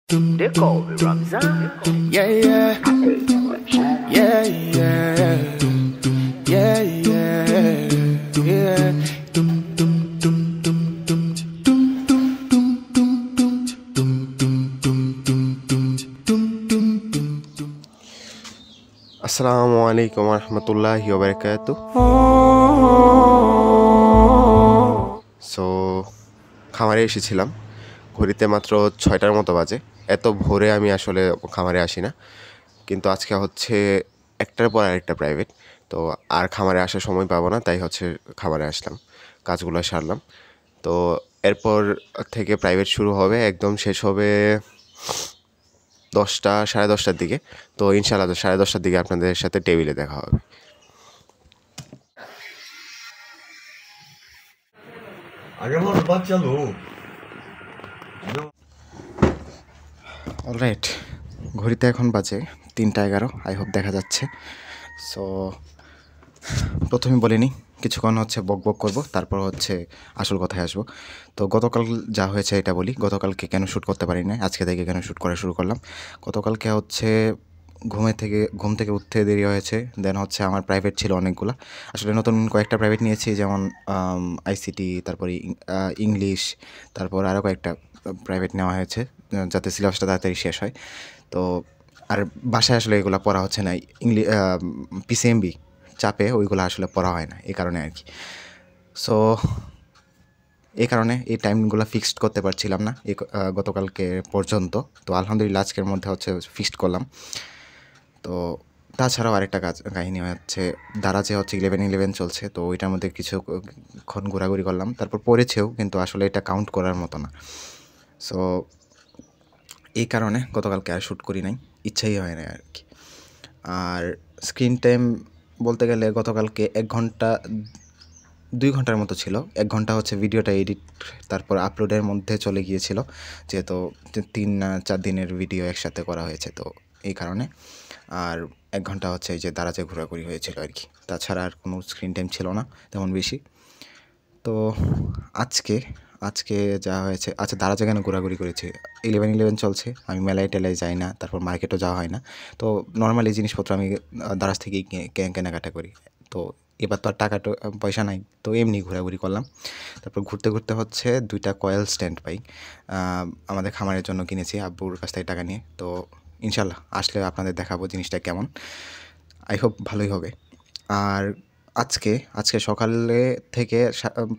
They call me Ramzan. Yeah, yeah, yeah, yeah, yeah, yeah, আসসালামু আলাইকুম রহমতুল্লাহি ওয়া বারাকাতুহু। সো খামারে এসেছিলাম, ঘড়িতে মাত্র 6টার মতো বাজে। এত ভোরে আমি আসলে খামারে আসি না, কিন্তু আজকে হচ্ছে একটার পর আরেকটা প্রাইভেট, তো আর খামারে আসার সময় পাবো না, তাই হচ্ছে খামারে আসলাম, কাজগুলো সারলাম। তো এরপর থেকে প্রাইভেট শুরু হবে, একদম শেষ হবে 10টা সাড়ে 10টার দিকে। তো ইনশাআল্লাহ 10:30টার দিকে আপনাদের সাথে টেবিলে দেখা হবে। অলরাইট, ঘড়িতে এখন বাজে 3টা 11। আই হোপ দেখা যাচ্ছে। সো প্রথমে বলিনি, কিছুক্ষণ হচ্ছে বক বক করবো, তারপর হচ্ছে আসল কথায় আসবো। তো গতকাল যা হয়েছে এটা বলি। গতকালকে কেন শ্যুট করতে পারি না, আজকে থেকে কেন শ্যুট করা শুরু করলাম। গতকালকে হচ্ছে ঘুম থেকে উঠতে দেরি হয়েছে। দেন হচ্ছে আমার প্রাইভেট ছিল অনেকগুলো, আসলে নতুন কয়েকটা প্রাইভেট নিয়েছি, যেমন আইসিটি, তারপরে ইংলিশ, তারপর আরও কয়েকটা প্রাইভেট নেওয়া হয়েছে যাতে সিলেবাসটা তাড়াতাড়ি শেষ হয়। তো আর বাসায় আসলে এগুলো পড়া হচ্ছে না, পিসিএমবি চাপে ওইগুলো আসলে পড়া হয় না, এই কারণে আর কি। সো এই কারণে এই টাইমগুলো ফিক্সড করতে পারছিলাম না গতকালকে পর্যন্ত। তো আলহামদুলিল্লাহ আজকের মধ্যে হচ্ছে ফিক্সড করলাম। তো তাছাড়াও আরেকটা কাহিনী হচ্ছে, দারাজে হচ্ছে 11-11 চলছে, তো ওইটার মধ্যে কিছুক্ষণ ঘোরাঘুরি করলাম, তারপর পড়েছেও, কিন্তু আসলে এটা কাউন্ট করার মতো না। সো এই কারণে গতকালকে আর শ্যুট করি নাই, ইচ্ছাই হয় না আর কি। আর স্ক্রিন টাইম বলতে গেলে গতকালকে 2 ঘন্টার মতো ছিল। 1 ঘন্টা হচ্ছে ভিডিওটা এডিট তারপর আপলোডের মধ্যে চলে গিয়েছিল, যেহেতু 3-4 দিনের ভিডিও একসাথে করা হয়েছে, তো এই কারণে। আর 1 ঘন্টা হচ্ছে এই যে দারাজে ঘোরাঘুরি হয়েছিল আর কি, তাছাড়া আর কোনো স্ক্রিন টাইম ছিল না তেমন বেশি। তো আজকে যা হয়েছে, আচ্ছা দারাজে কেন ঘোরাঘুরি করেছি, 11-11 চলছে, আমি মেলায় টেলায় যাই না, তারপর মার্কেটও যাওয়া হয় না। তো নর্মালি জিনিসপত্র আমি দারাজ থেকেই কেনাকাটা করি। তো এবার তো আর টাকা পয়সা নাই, তো এমনি ঘোরাঘুরি করলাম। তারপর ঘুরতে ঘুরতে হচ্ছে 2টা কয়েল স্ট্যান্ড পাই, আমাদের খামারের জন্য কিনেছি আব্বুর কাছ থেকে টাকা নিয়ে। তো ইনশাল্লাহ আসলে আপনাদের দেখাবো জিনিসটা কেমন, আই হোপ ভালোই হবে। আর আজকে সকালে থেকে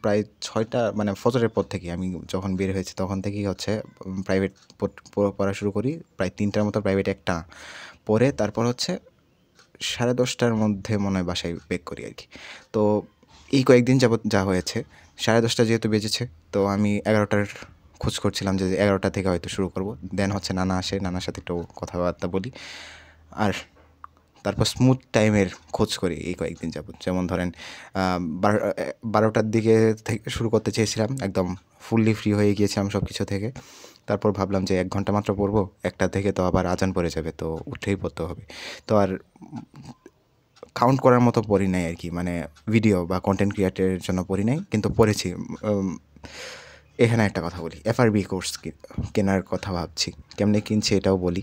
প্রায় 6টা মানে ফজরের পর থেকে আমি যখন বের হয়েছি তখন থেকেই হচ্ছে প্রাইভেট পড়া শুরু করি, প্রায় 3টার মতো প্রাইভেট একটা পড়ে, তারপর হচ্ছে 10:30টার মধ্যে মনে হয় বাসায় ব্যাক করি আর কি। তো এই কয়েকদিন যাবৎ যা হয়েছে, 10:30টা যেহেতু বেজেছে, তো আমি 11টার খোঁজ করছিলাম যে 11টা থেকে হয়তো শুরু করব। দেন হচ্ছে নানা আসে, নানার সাথে একটু কথাবার্তা বলি, আর তারপর স্মুথ টাইমের খোঁজ করি এই কয়েকদিন যাবত। যেমন ধরেন 12টার দিকে থেকে শুরু করতে চেয়েছিলাম, একদম ফুললি ফ্রি হয়ে গিয়েছিলাম সব কিছু থেকে। তারপর ভাবলাম যে 1 ঘন্টা মাত্র পড়বো, 1টা থেকে তো আবার আজান পড়ে যাবে, তো উঠেই পড়তে হবে। তো আর কাউন্ট করার মতো পড়ি নাই আর কি, মানে ভিডিও বা কন্টেন্ট ক্রিয়েটরের জন্য পড়ি নাই, কিন্তু পড়েছি। এখানে একটা কথা বলি, এফআরবি কোর্স কেনার কথা ভাবছি, কেমনে কিনছি এটাও বলি।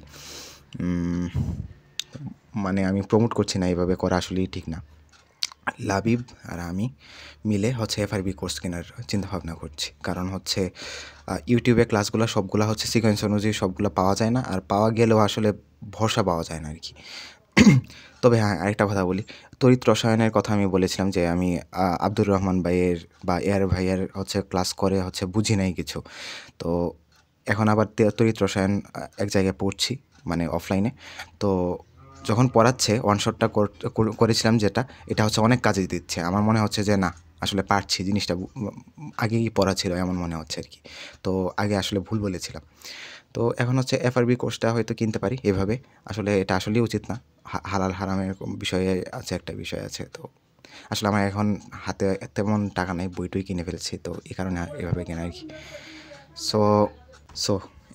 মানে আমি প্রমোট করছি না, এইভাবে করা আসলেই ঠিক না। লাবিব আর আমি মিলে হচ্ছে এফআরবি কোর্স কেনার চিন্তাভাবনা করছি, কারণ হচ্ছে ইউটিউবে ক্লাসগুলো সবগুলো হচ্ছে সিকোয়েন্স অনুযায়ী সবগুলো পাওয়া যায় না, আর পাওয়া গেলেও আসলে ভরসা পাওয়া যায় না আর কি। তবে হ্যাঁ, আরেকটা কথা বলি, তড়িৎ রসায়নের কথা আমি বলেছিলাম যে আমি আব্দুর রহমান ভাইয়ের বা এয়ার ভাইয়ের হচ্ছে ক্লাস করে হচ্ছে বুঝি নাই কিছু। তো এখন আবার তড়িৎ রসায়ন এক জায়গায় পড়ছি, মানে অফলাইনে। তো যখন পড়াচ্ছে ওয়ান শটটা করেছিলাম, যেটা এটা হচ্ছে অনেক কাজে দিচ্ছে। আমার মনে হচ্ছে যে না, আসলে পারছি জিনিসটা, আগেই পড়া ছিল এমন মনে হচ্ছে আর কি। তো আগে আসলে ভুল বলেছিলাম। তো এখন হচ্ছে এফআরবি কোর্সটা হয়তো কিনতে পারি এভাবে, আসলে এটা আসলেই উচিত না। হালাল হারামের বিষয়ে আছে, একটা বিষয় আছে। তো আসলে আমার এখন হাতে তেমন টাকা নেই, বইটই কিনে ফেলেছি, তো এই কারণে এভাবে কেনা আর কি। সো সো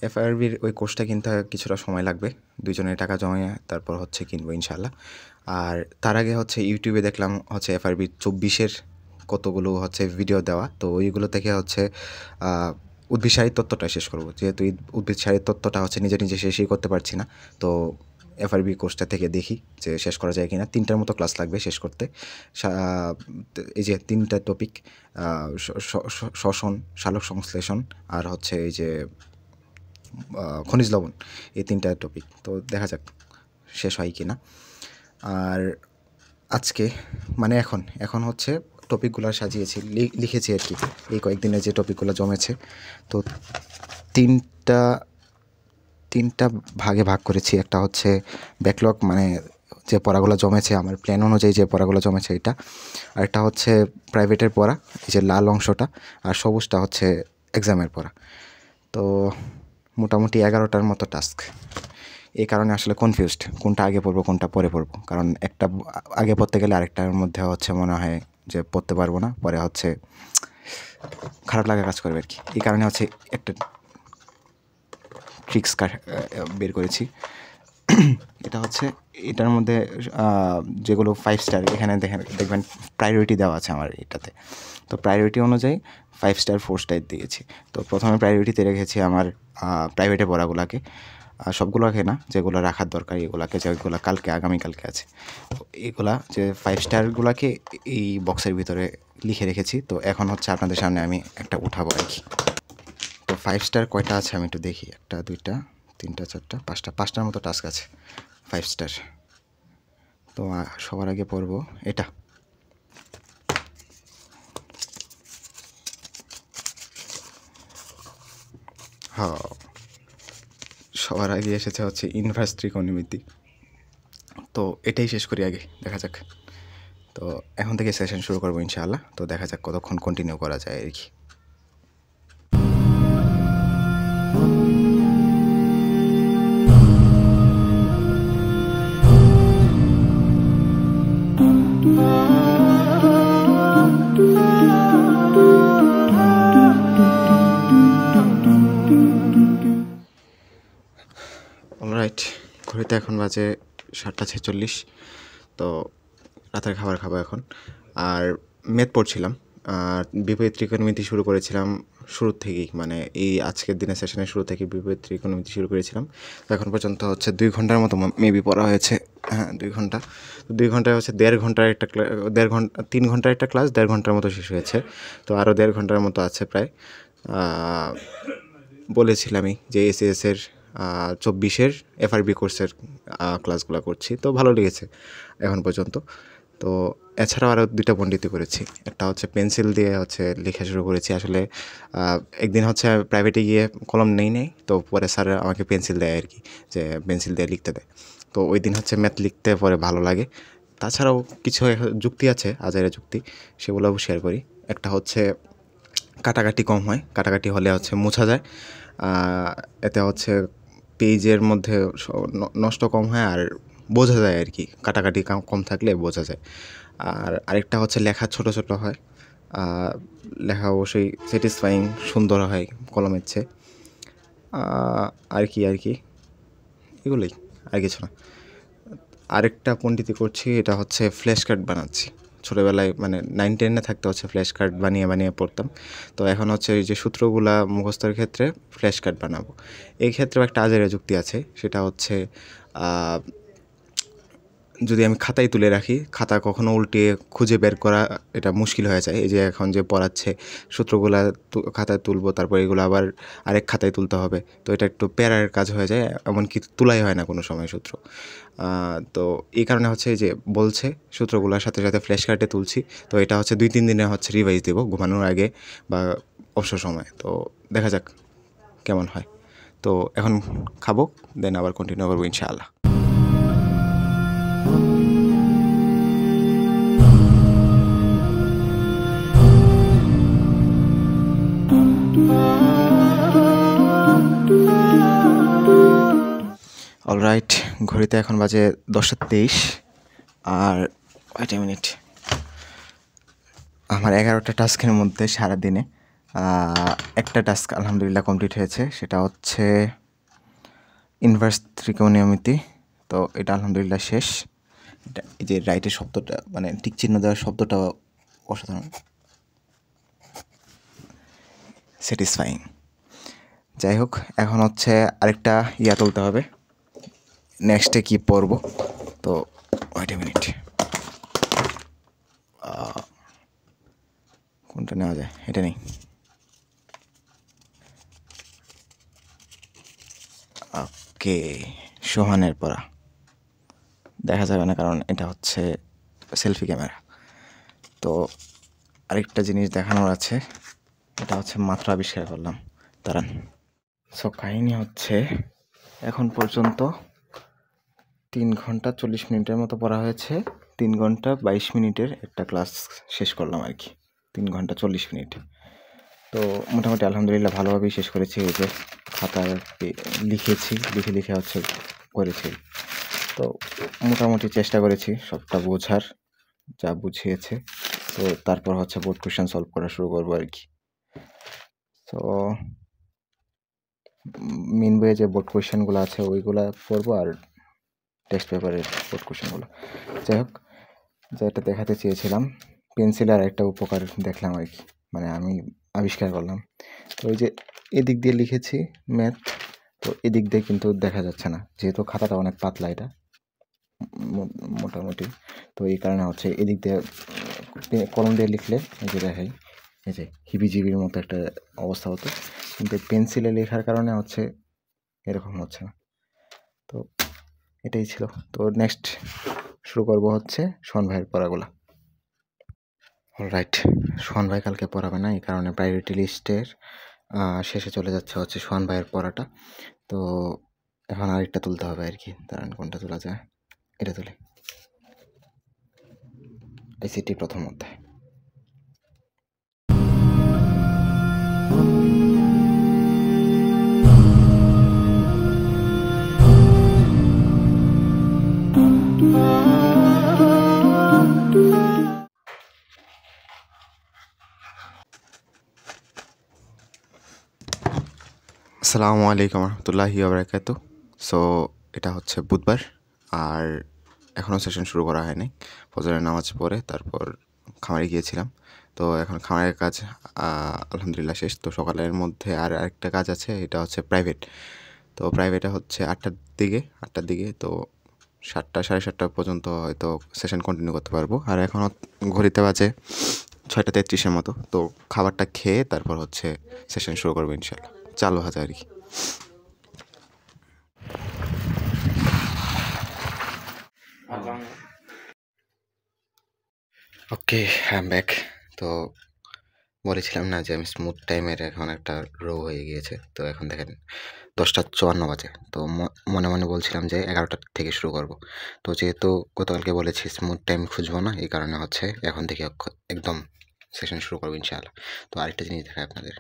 এফআরবির ওই কোর্সটা কিনতে কিছুটা সময় লাগবে, দুজনের টাকা জমিয়ে তারপর হচ্ছে কিনবো ইনশাল্লাহ। আর তার আগে হচ্ছে ইউটিউবে দেখলাম হচ্ছে এফআরবি 24-এর কতগুলো হচ্ছে ভিডিও দেওয়া, তো ওইগুলো থেকে হচ্ছে উদ্ভিদ সারির তত্ত্বটা শেষ করব, যেহেতু উদ্ভিদ সারির তত্ত্বটা হচ্ছে নিজে নিজে শেষই করতে পারছি না। তো এফআরবি কোর্সটা থেকে দেখি যে শেষ করা যায় কিনা। 3টার মতো ক্লাস লাগবে শেষ করতে। এই যে 3টা টপিক, শ্বসন, সালোক সংশ্লেষণ আর হচ্ছে এই যে খনিজ লবণ, এই 3টা টপিক। তো দেখা যাক শেষ হয় কি না। আর আজকে মানে এখন হচ্ছে টপিকগুলো সাজিয়েছি, লিখেছি আর কি, এই কয়েকদিনে যে টপিকগুলো জমেছে। তো তিনটা ভাগে ভাগ করেছি। একটা হচ্ছে ব্যাকলগ, মানে যে পড়াগুলো জমেছে আমার প্ল্যান অনুযায়ী যে পড়াগুলো জমেছে এটা। আর একটা হচ্ছে প্রাইভেটের পড়া, এই যে লাল অংশটা, আর সবুজটা হচ্ছে এক্সামের পড়া। তো মোটামুটি 11টার মতো টাস্ক। এই কারণে আসলে কনফিউজড, কোনটা আগে পড়বো কোনটা পরে পড়বো। কারণ একটা আগে পড়তে গেলে আরেকটার মধ্যে হচ্ছে মনে হয় যে পড়তে পারবো না, পরে হচ্ছে খারাপ লাগা কাজ করবে আর কি। এই কারণে হচ্ছে একটা ট্রিক্স বের করেছি। এটা হচ্ছে এটার মধ্যে যেগুলো 5 স্টার, এখানে দেখবেন প্রায়োরিটি দেওয়া আছে আমার এটাতে। তো প্রায়োরিটি অনুযায়ী 5 স্টার 4 স্টার দিয়েছি। তো প্রথমে প্রায়োরিটিতে রেখেছি আমার প্রাইভেটে পড়াগুলোকে, সবগুলোকে না, যেগুলো রাখার দরকার এগুলাকে, যেগুলো আগামীকালকে আছে। তো এগুলা যে 5 স্টারগুলোকে এই বক্সের ভিতরে লিখে রেখেছি। তো এখন হচ্ছে আপনাদের সামনে আমি একটা উঠাবো আর কি। তো 5 স্টার কয়টা আছে আমি একটু দেখি। 1 2 3 4 5টার মতো টাস্ক আছে 5 স্টার। তো সবার আগে পড়বো এটা। হ্যাঁ, সবার আগে এসেছে হচ্ছে ইনভার্স ত্রিকোণমিতি। তো এটাই শেষ করি আগে, দেখা যাক। তো এখন থেকে সেশন শুরু করবো ইনশাআল্লাহ। তো দেখা যাক কতক্ষণ কন্টিনিউ করা যায় আর কি। অলরাইট, ঘড়িতে এখন বাজে 7:46। তো রাতের খাবার খাবো এখন। আর ম্যাথ পড়ছিলাম, আর বিপরীত ত্রিকোণমিতি শুরু করেছিলাম শুরুর থেকেই, মানে এই আজকের দিনের সেশনের শুরু থেকে বিপরীত ত্রিকোণমিতি শুরু করেছিলাম। তো এখন পর্যন্ত হচ্ছে 2 ঘন্টার মতো মেবি পড়া হয়েছে। হ্যাঁ, 2 ঘন্টা। তো 2 ঘন্টায় হচ্ছে 1.5 ঘন্টার একটা 3 ঘন্টার একটা ক্লাস 1.5 ঘন্টার মতো শেষ হয়েছে। তো আরও 1.5 ঘন্টার মতো আছে প্রায়। বলেছিলামই যে এসএসের 24-এর এফআরবি কোর্সের ক্লাসগুলো করছি, তো ভালো লেগেছে এখন পর্যন্ত। তো এছাড়াও আরও 2টা পণ্ডিতি করেছি। একটা হচ্ছে পেন্সিল দিয়ে হচ্ছে লেখা শুরু করেছি। আসলে একদিন হচ্ছে প্রাইভেটে গিয়ে কলম নেই, তো পরে স্যার আমাকে পেন্সিল দেয় আর কি, যে পেন্সিল দিয়ে লিখতে দেয়। তো ওই দিন হচ্ছে ম্যাথ লিখতে পরে ভালো লাগে। তাছাড়াও কিছু যুক্তি আছে, আজাইরা যুক্তি, সেগুলোও শেয়ার করি। একটা হচ্ছে কাটাকাটি কম হয়, কাটাকাটি হলে হচ্ছে মোছা যায়, এতে হচ্ছে পেজের মধ্যে নষ্ট কম হয় আর বোঝা যায় আর কি, কাটাকাটি কম থাকলে বোঝা যায়। আর আরেকটা হচ্ছে লেখা ছোট ছোট হয়, লেখা অবশ্যই স্যাটিসফাইং সুন্দর হয় কলমের চেয়ে। আর কি এগুলোই, আর কিছু না। আরেকটা পণ্ডিতি করছি, এটা হচ্ছে ফ্ল্যাশ কার্ড বানাচ্ছি। ছোটোবেলায় মানে 9-10-এ থাকতে হচ্ছে ফ্ল্যাশ কার্ড বানিয়ে পড়তাম। তো এখন হচ্ছে এই যে সূত্রগুলা মুখস্থের ক্ষেত্রে ফ্ল্যাশ কার্ড বানাবো। এই ক্ষেত্রেও একটা আজাইরা যুক্তি আছে, সেটা হচ্ছে যদি আমি খাতায় তুলে রাখি, খাতা কখনো উল্টিয়ে খুঁজে বের করা এটা মুশকিল হয়ে যায়। এই যে এখন যে পড়াচ্ছে সূত্রগুলা খাতায় তুলবো, তারপর এগুলো আবার আরেক খাতায় তুলতে হবে, তো এটা একটু প্যারার কাজ হয়ে যায়, এমনকি তুলাই হয় না কোনো সময় সূত্র। তো এই কারণে হচ্ছে যে বলছে সূত্রগুলোর সাথে সাথে ফ্ল্যাশ কার্ডে তুলছি। তো এটা হচ্ছে 2-3 দিনে হচ্ছে রিভাইজ দেবো ঘুমানোর আগে বা অবসর সময়। তো দেখা যাক কেমন হয়। তো এখন খাবো, দেন আবার কন্টিনিউ করবো ইনশাআল্লাহ। অলরাইট, ঘড়িতে এখন বাজে 10:23। আর কয়টা মিনিট, আমার 11টা টাস্কের মধ্যে সারাদিনে একটা টাস্ক আলহামদুলিল্লাহ কমপ্লিট হয়েছে। সেটা হচ্ছে ইনভার্স ত্রিকোণমিতি। তো এটা আলহামদুলিল্লাহ শেষ। এটা এই যে রাইটের শব্দটা, মানে টিক চিহ্ন দেওয়ার শব্দটা অসাধারণ, স্যাটিসফাইং। যাই হোক, এখন হচ্ছে আরেকটা ইয়া তুলতে হবে, নেক্সটে কি পড়ব। তো ওয়েট এ মিনিট, কোনটা নেওয়া যায়, এটা নেই। ওকে, সোহানের পড়া দেখা যাবে না কারণ এটা হচ্ছে সেলফি ক্যামেরা। তো আরেকটা জিনিস দেখানোর আছে, এটা হচ্ছে মাত্র আবিষ্কার করলাম, দাঁড়ান। সো কাহিনী হচ্ছে এখন পর্যন্ত 3 ঘন্টা 40 মিনিটের মতো পড়া হয়েছে। 3 ঘন্টা 22 মিনিটের একটা ক্লাস শেষ করলাম আর কি, 3 ঘন্টা 40 মিনিট। তো মোটামুটি আলহামদুলিল্লাহ ভালোভাবেই শেষ করেছি। এই যে খাতায় লিখেছি, লিখে হচ্ছে করেছি। তো মোটামুটি চেষ্টা করেছি সবটা বোঝার, যা বুঝিয়েছে। তো তারপর হচ্ছে বোর্ড কোয়েশ্চেন সলভ করা শুরু করবো আর কি। তো মেন বইয়ে যে বোর্ড কোয়েশ্চেনগুলো আছে ওইগুলা পড়বো, আর টেক্সট পেপারের বোর্ড কোয়েশ্চেনগুলো। যাই হোক, যেটা দেখাতে চেয়েছিলাম, পেন্সিলের একটা উপকার দেখলাম আর কি, মানে আমি আবিষ্কার করলাম। তো ওই যে এদিক দিয়ে লিখেছি ম্যাথ, তো এদিক দিয়ে কিন্তু দেখা যাচ্ছে না, যেহেতু খাতাটা অনেক পাতলা এটা মোটামুটি। তো এই কারণে হচ্ছে এদিক দিয়ে কলম দিয়ে লিখলে এই যে দেখাই, এই যে হিবিজিবির মতো একটা অবস্থা হতো, কিন্তু পেন্সিলে লেখার কারণে হচ্ছে এরকম হচ্ছে না। তো এটাই ছিল। তো নেক্সট শুরু করব হচ্ছে সোহান ভাইয়ের পড়াগুলা। অলরাইট, সোহান ভাই কালকে পড়াবে না, এই কারণে প্রায়োরিটি লিস্টের শেষে চলে যাচ্ছে হচ্ছে সোহান ভাইয়ের পড়াটা। তো এখন আরেকটা তুলতে হবে আর কি, দাঁড়ান কোনটা তোলা যায়, এটা তুলি। আইসিটি প্রথম অধ্যায়। আসসালামু আলাইকুম রহমতুল্লাহি ওয়াবারাকাতুহু। সো এটা হচ্ছে বুধবার, আর এখনও সেশন শুরু করা হয়নি। ফজরের নামাজ পড়ে তারপর খামারে গিয়েছিলাম। তো এখন খামারের কাজ আলহামদুলিল্লাহ শেষ। তো সকালের মধ্যে আর আরেকটা কাজ আছে, এটা হচ্ছে প্রাইভেট। তো প্রাইভেটে হচ্ছে 8টার দিকে, তো 7টা 7:30 পর্যন্ত হয়তো সেশন কন্টিনিউ করতে পারবো। আর এখনও ঘড়িতে বাজে 6:33 মতো। তো খাবারটা খেয়ে তারপর হচ্ছে সেশন শুরু করবো ইনশাল্লাহ, চালু হাতে আর কি। ওকে, আই এম ব্যাক। তো বলেছিলাম না যে আমি স্মুথ টাইমের এখন একটা রো হয়ে গিয়েছে। তো এখন দেখেন 10:54 বাজে। তো মনে মনে বলছিলাম যে 11টা থেকে শুরু করব। তো যেহেতু গতকালকে বলেছি স্মুথ টাইম খুঁজবো না, এই কারণে হচ্ছে এখন থেকে একদম সেশন শুরু করবো ইনশাআল্লাহ। তো আরেকটা জিনিস দেখাই আপনাদের।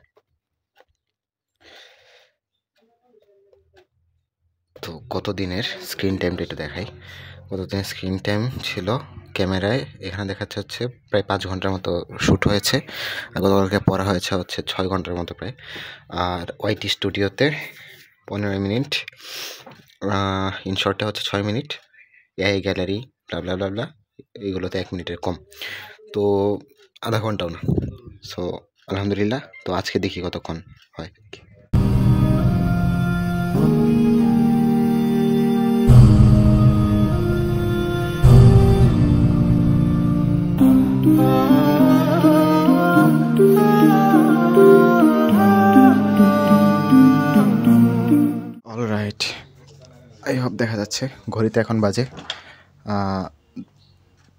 তো গত দিনের স্ক্রিন টাইমটা এটা দেখাই। গত দিনের স্ক্রিন টাইম ছিল ক্যামেরায়, এখানে দেখাচ্ছে হচ্ছে প্রায় 5 ঘন্টার মতো শ্যুট হয়েছে। আর গতকালকে পড়া হয়েছে হচ্ছে 6 ঘন্টার মতো প্রায়। আর ওয়াইটি স্টুডিওতে 15 মিনিট, ইনশর্টে হচ্ছে 6 মিনিট, এআই গ্যালারি ব্লা ব্লা ব্লা এইগুলোতে 1 মিনিটের কম। তো আধা ঘন্টাও না। সো আলহামদুলিল্লাহ। তো আজকে দেখি কতক্ষণ হয়। অলরাইট, আই হোপ দেখা যাচ্ছে। ঘড়িতে এখন বাজে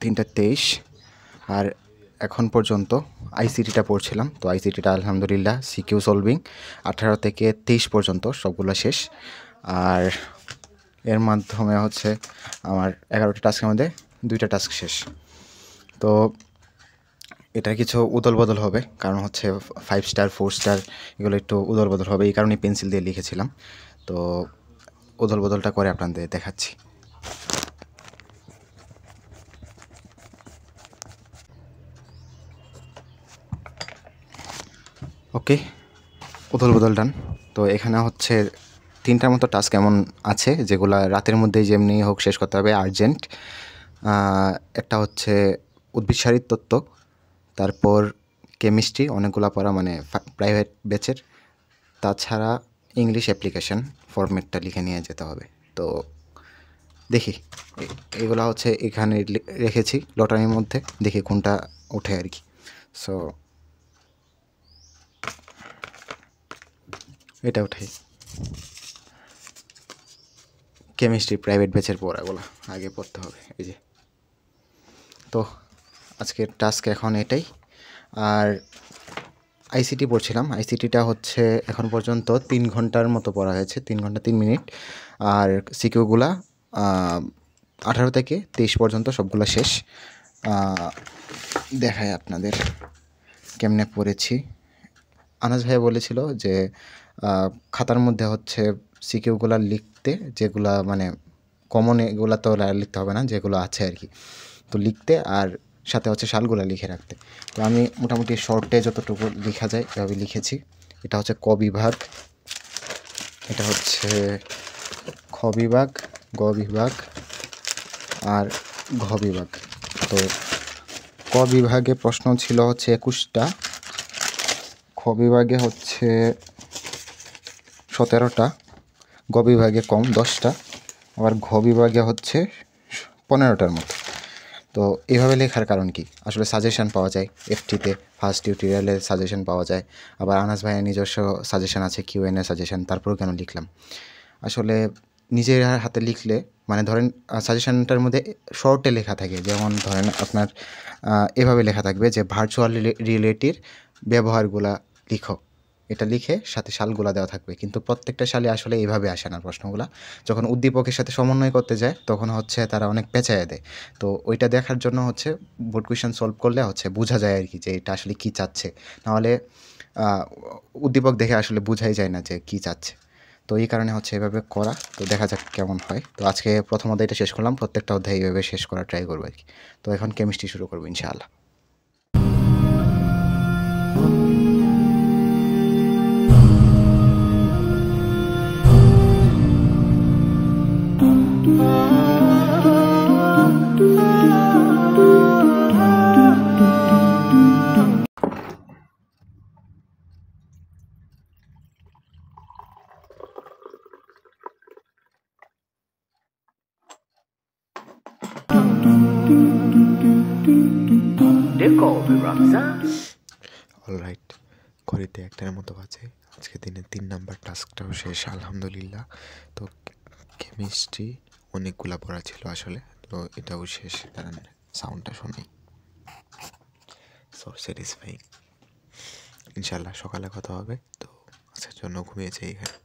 3:23। আর এখন পর্যন্ত আইসিটিটা পড়ছিলাম। তো আইসিটিটা আলহামদুলিল্লাহ সিকিউ সলভিং 18 থেকে 23 পর্যন্ত সবগুলো শেষ। আর এর মাধ্যমে হচ্ছে আমার 11টা টাস্কের মধ্যে 2টা টাস্ক শেষ। তো এটা কিছু উদল বদল হবে, কারণ হচ্ছে 5 স্টার 4 স্টার এগুলো একটু উদল বদল হবে, এই কারণে পেন্সিল দিয়ে লিখেছিলাম। তো উদল বদলটা করে আপনাদের দেখাচ্ছি। ওকে, উদল বদল ডান। তো এখানে হচ্ছে 3টার মতো টাস্ক এমন আছে যেগুলো রাতের মধ্যেই যেমনি হোক শেষ করতে হবে, আর্জেন্ট। একটা হচ্ছে উদ্ভিদসারীর তত্ত্ব, তারপর কেমিস্ট্রি অনেকগুলো পড়া, মানে প্রাইভেট ব্যাচের। তাছাড়া ইংলিশ অ্যাপ্লিকেশন ফরম্যাটটা লিখে নিয়ে যেতে হবে। তো দেখি এগুলো হচ্ছে এখানে রেখেছি লটারির মধ্যে, দেখি কোনটা ওঠে আর কি। সো এটা উঠাই, কেমিস্ট্রি প্রাইভেট ব্যাচের পড়াগুলো আগে পড়তে হবে। এই যে, তো আজকের টাস্ক এখন এটাই। আর আইসিটি পড়ছিলাম, আইসিটিটা হচ্ছে এখন পর্যন্ত 3 ঘন্টার মতো পড়া হয়েছে, 3 ঘন্টা 3 মিনিট। আর সিকিউগুলা 18 থেকে 23 পর্যন্ত সবগুলো শেষ। দেখায় আপনাদের কেমনে পড়েছি। আনাজ ভাইয়া বলেছিল যে খাতার মধ্যে হচ্ছে সিকিউগুলা লিখতে, যেগুলা মানে কমন, এগুলো তো লিখতে হবে না, যেগুলো আছে আর কি, তো লিখতে, আর সাথে হচ্ছে সালগুলো লিখে রাখতে। তো আমি মোটামুটি শর্টে যতটুকু লেখা যায় এভাবে লিখেছি। এটা হচ্ছে ক বিভাগ, এটা হচ্ছে খ বিভাগ, গ বিভাগ আর ঘ বিভাগ। তো ক বিভাগে প্রশ্ন ছিল হচ্ছে 21টা, খ বিভাগে হচ্ছে 17টা, গ বিভাগে কম 10টা, আবার ঘ বিভাগে হচ্ছে 15টার মতো। তো এইভাবে লেখার কারণ কি, আসলে সাজেশান পাওয়া যায় এফটিতে, ফার্স্ট টিউটোরিয়ালে সাজেশান পাওয়া যায়, আবার আনাস ভাইয়ের নিজস্ব সাজেশান আছে, কিউএনএ সাজেশান, তারপরেও কেন লিখলাম। আসলে নিজের হাতে লিখলে, মানে ধরেন সাজেশানটার মধ্যে শর্টে লেখা থাকে, যেমন ধরেন আপনার এভাবে লেখা থাকবে যে ভার্চুয়াল রিয়েলিটির ব্যবহারগুলা লিখো, এটা লিখে সাথে সালগুলা দেওয়া থাকবে, কিন্তু প্রত্যেকটা সালে আসলে এইভাবে আসে না প্রশ্নগুলা। যখন উদ্দীপকের সাথে সমন্বয় করতে যায় তখন হচ্ছে তারা অনেক পেঁচায় দেয়। তো ওইটা দেখার জন্য হচ্ছে বোর্ড কোয়েশ্চেন সলভ করলে হচ্ছে বোঝা যায় আর কি যে এটা আসলে কী চাচ্ছে, নাহলে উদ্দীপক দেখে আসলে বোঝাই যায় না যে কী চাচ্ছে। তো এই কারণে হচ্ছে এভাবে করা। তো দেখা যাক কেমন হয়। তো আজকে প্রথম অধ্যায়টা শেষ করলাম, প্রত্যেকটা অধ্যায় এইভাবে শেষ করার ট্রাই করবো আর কি। তো এখন কেমিস্ট্রি শুরু করবো ইনশাআল্লাহ। They call me Ramzan. Alright, ঘড়িতে 1টার মতো বাজে। আজকে দিনের 3 নাম্বার টাস্কটাও শেষ আলহামদুলিল্লাহ। তো কেমিস্ট্রি অনেকগুলা পড়া ছিল আসলে, তো এটাও শেষ। কারণ সাউন্ডটা শুনেই সো স্যাটিসফাইং। ইনশাল্লাহ সকালে কথা হবে। তো আজকের জন্য ঘুমিয়েছে এখানে।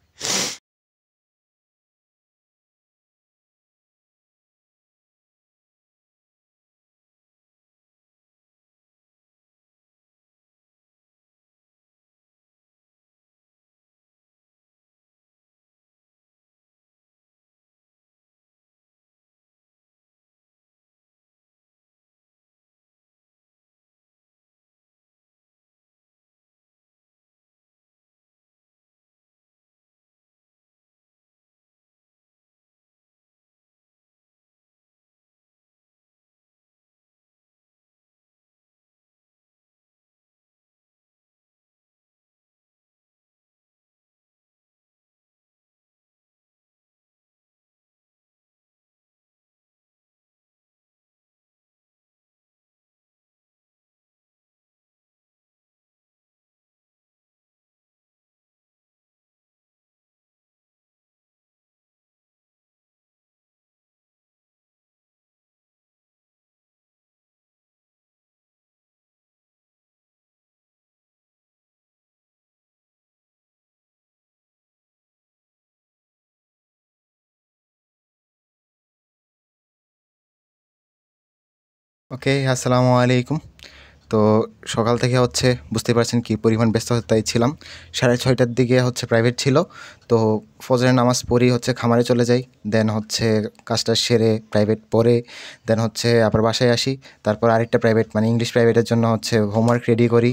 ওকে, আসসালামু আলাইকুম। তো সকাল থেকে হচ্ছে বুঝতে পারছেন কী পরিমাণ ব্যস্ততায় ছিলাম। 6:30টার দিকে হচ্ছে প্রাইভেট ছিল, তো ফজরের নামাজ পড়ি হচ্ছে খামারে চলে যাই, দেন হচ্ছে কাজটা সেরে প্রাইভেট পড়ে দেন হচ্ছে আবার বাসায় আসি। তারপর আরেকটা প্রাইভেট, মানে ইংলিশ প্রাইভেটের জন্য হচ্ছে হোমওয়ার্ক রেডি করি,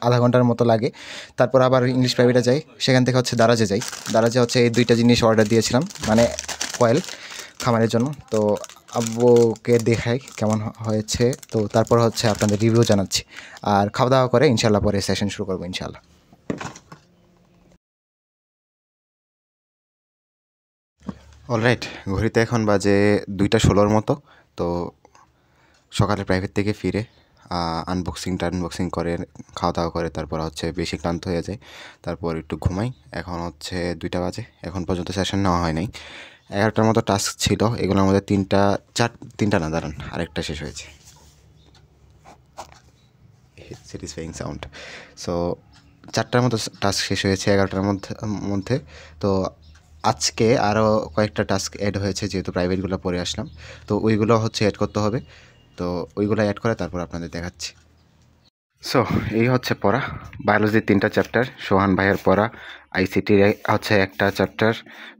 আধা ঘন্টার মতো লাগে। তারপর আবার ইংলিশ প্রাইভেটে যাই, সেখান থেকে হচ্ছে দারাজে যাই। দারাজে হচ্ছে এই 2টা জিনিস অর্ডার দিয়েছিলাম, মানে কয়েল খামারের জন্য। তো আব্বুকে দেখাই কেমন হয়েছে, তো তারপর হচ্ছে আপনাদের রিভিউ জানাচ্ছি। আর খাওয়া দাওয়া করে ইনশাল্লাহ পরে সেশন শুরু করবো ইনশাল্লাহ। অলরাইট, ঘড়িতে এখন বাজে 2:16 মতো। তো সকালে প্রাইভেট থেকে ফিরে আনবক্সিং করে খাওয়া দাওয়া করে তারপর হচ্ছে বেশি ক্লান্ত হয়ে যায়, তারপর একটু ঘুমাই। এখন হচ্ছে 2টা বাজে, এখন পর্যন্ত সেশন নেওয়া হয় নাই। 11টার মতো টাস্ক ছিল, এগুলোর মধ্যে তিনটা না, দাঁড়ান, আরেকটা শেষ হয়েছে। Satisfying sound. সো 4টার মতো টাস্ক শেষ হয়েছে 11টার মধ্যে। তো আজকে আরও কয়েকটা টাস্ক অ্যাড হয়েছে, যেহেতু প্রাইভেটগুলো পড়ে আসলাম, তো ওইগুলো হচ্ছে অ্যাড করতে হবে। তো ওইগুলো অ্যাড করে তারপর আপনাদের দেখাচ্ছি। সো এই হচ্ছে পড়া, বায়োলজির 3টা চ্যাপ্টার, সোহান ভাইয়ের পড়া, আইসিটির হচ্ছে একটা চ্যাপ্টার,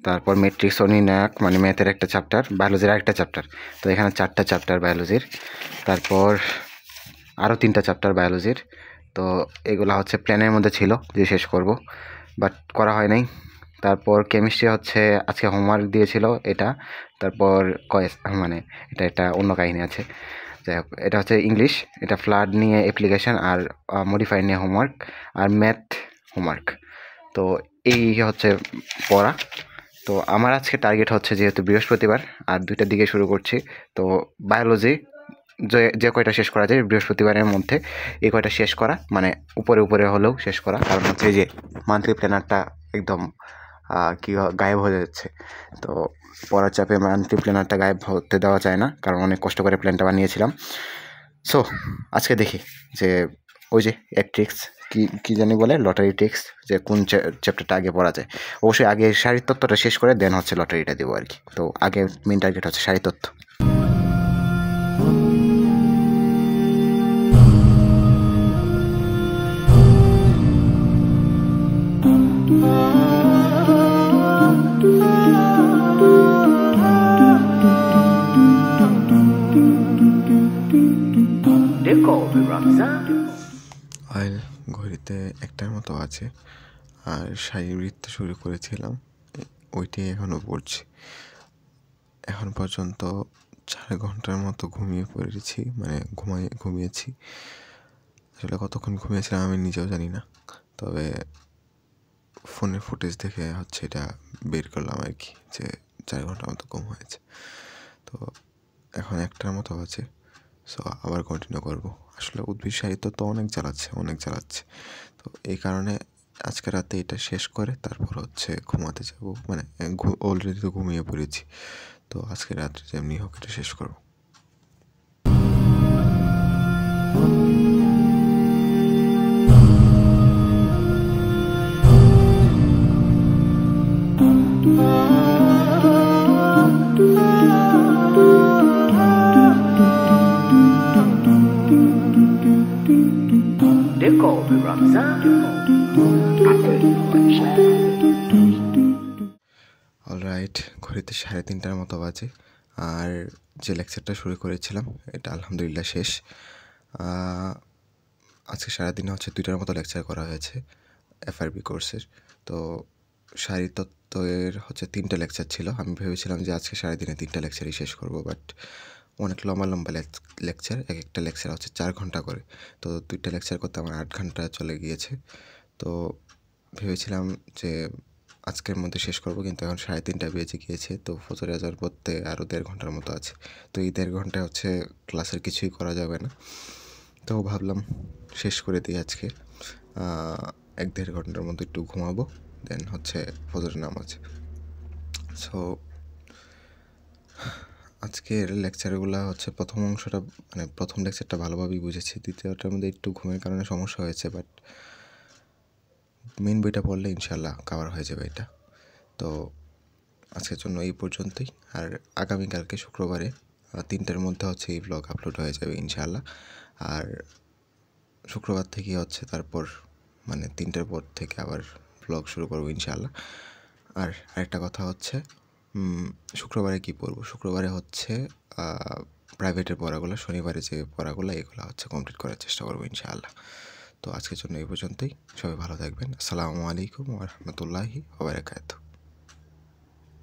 তারপর ম্যাট্রিক্স ও নির্ণায়ক মানে ম্যাথের একটা চ্যাপ্টার, বায়োলজির আরেকটা চ্যাপ্টার। তো এখানে 4টা চ্যাপ্টার বায়োলজির, তারপর আরও 3টা চ্যাপ্টার বায়োলজির। তো এগুলো হচ্ছে প্ল্যানের মধ্যে ছিল যে শেষ করব, বাট করা হয় নাই। তারপর কেমিস্ট্রি হচ্ছে আজকে হোমওয়ার্ক দিয়েছিল এটা, তারপর মানে এটা অন্য কাহিনী আছে। যাই হোক, এটা হচ্ছে ইংলিশ, এটা ফ্লাড নিয়ে অ্যাপ্লিকেশান আর মডিফায়ার নিয়ে হোমওয়ার্ক, আর ম্যাথ হোমওয়ার্ক। তো এই হচ্ছে পড়া। তো আমার আজকে টার্গেট হচ্ছে, যেহেতু বৃহস্পতিবার আর 2টার দিকে শুরু করছি, তো বায়োলজি যে কয়টা শেষ করা যায় বৃহস্পতিবারের মধ্যে এই কয়টা শেষ করা, মানে উপরে হলেও শেষ করা। কারণ হচ্ছে এই যে মান্থলি প্ল্যানারটা একদম গায়েব হয়ে যাচ্ছে। তো পড়ার চাপে মান্থলি প্ল্যানারটা গায়েব হতে দেওয়া যায় না, কারণ অনেক কষ্ট করে প্ল্যানটা বানিয়েছিলাম। সো আজকে দেখি যে ওই যে এক ট্রিক্স কী জানি বলে, লটারি ট্রিক্স, যে কোন চ্যাপ্টারটা আগে পড়া যায়। অবশ্যই আগে শারীরতত্ত্বটা শেষ করে দেন হচ্ছে লটারিটা দেবো আর কি। তো আগে মেন টার্গেট হচ্ছে শারীরতত্ত্ব। They call me Ramzan. Oil ঘড়িতে 1টার মতো আছে, আর শারীরবৃত্ত শুরু করেছিলাম, ওইটাই এখনও পড়ছি। এখন পর্যন্ত 4 ঘন্টার মতো ঘুমিয়ে পড়েছি, মানে ঘুমিয়েছি। আসলে কতক্ষণ ঘুমিয়েছিলাম আমি নিজেও জানি না, তবে ফোনের ফুটেজ দেখে হচ্ছে এটা বের করলাম আর কি, যে 4 ঘন্টার মতো ঘুম হয়েছে। তো এখন 1টার মতো আছে। সো আবার কন্টিনিউ করব। আসলে উদ্ভিদ সাহিত্য তো অনেক জ্বালাচ্ছে। তো এই কারণে আজকে রাতে এটা শেষ করে তারপর হচ্ছে ঘুমাতে যাব, মানে অলরেডি তো ঘুমিয়ে পড়েছি। তো আজকে রাত্রে যেমনি হোক এটা শেষ করব। They call me Ramzan. Alright, ঘড়িতে 3:30টার মতো বাজে, আর যে লেকচারটা শুরু করেছিলাম এটা আলহামদুলিল্লাহ শেষ। আজকে সারাদিনে হচ্ছে 2টার মতো লেকচার করা হয়েছে এফআরবি কোর্সের। তো শারীরতত্ত্বের হচ্ছে 3টা লেকচার ছিল। আমি ভেবেছিলাম যে আজকে সারাদিনে 3টা লেকচারই শেষ করব, বাট অনেক লম্বা লেকচার, একটা লেকচার হচ্ছে 4 ঘন্টা করে। তো 2টা লেকচার করতে আমার 8 ঘন্টা চলে গিয়েছে। তো ভেবেছিলাম যে আজকের মধ্যে শেষ করব, কিন্তু এখন 3:30 বেজে গিয়েছে। তো ফজর আজান পড়তে আরও 1.5 ঘন্টার মতো আছে। তো এই 1.5 ঘন্টায় হচ্ছে ক্লাসের কিছুই করা যাবে না। তো ভাবলাম শেষ করে দিই আজকে, 1-1.5 ঘন্টার মতো একটু ঘুমাবো, দেন হচ্ছে ফজরের নামাজ। সো আজকের লেকচারগুলো হচ্ছে প্রথম অংশটা, মানে প্রথম লেকচারটা ভালোভাবেই বুঝেছি, দ্বিতীয়টার মধ্যে একটু ঘুমের কারণে সমস্যা হয়েছে, বাট মেন বইটা পড়লে ইনশাল্লাহ কভার হয়ে যাবে এটা। তো আজকের জন্য এই পর্যন্তই, আর আগামীকালকে শুক্রবারে 3টার মধ্যে হচ্ছে এই ব্লগ আপলোড হয়ে যাবে ইনশাল্লাহ। আর শুক্রবার থেকে হচ্ছে তারপর মানে 3টার পর থেকে আবার ব্লগ শুরু করবো ইনশাল্লাহ। আর আরেকটা কথা হচ্ছে, শুক্রবারে কী পড়বো, শুক্রবারে হচ্ছে প্রাইভেটের পড়াগুলো, শনিবারে যে পড়াগুলো এগুলো হচ্ছে কমপ্লিট করার চেষ্টা করবো ইনশাআল্লাহ। তো আজকের জন্য এই পর্যন্তই, সবাই ভালো থাকবেন। আসসালামু আলাইকুম ওয়া রাহমাতুল্লাহি ওয়া বারাকাতুহু।